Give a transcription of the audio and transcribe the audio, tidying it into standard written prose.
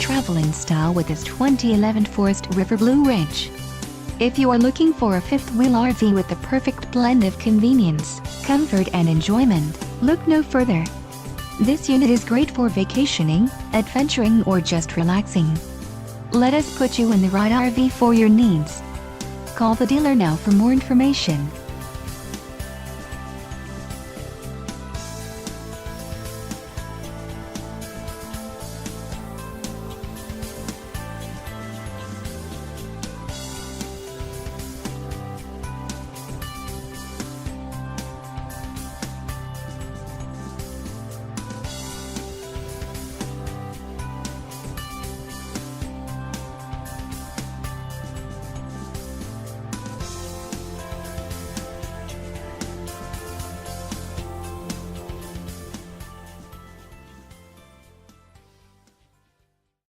traveling style with this 2011 Forest River Blue Ridge. If you are looking for a fifth-wheel RV with the perfect blend of convenience, comfort and enjoyment, look no further. This unit is great for vacationing, adventuring or just relaxing. Let us put you in the right RV for your needs. Call the dealer now for more information.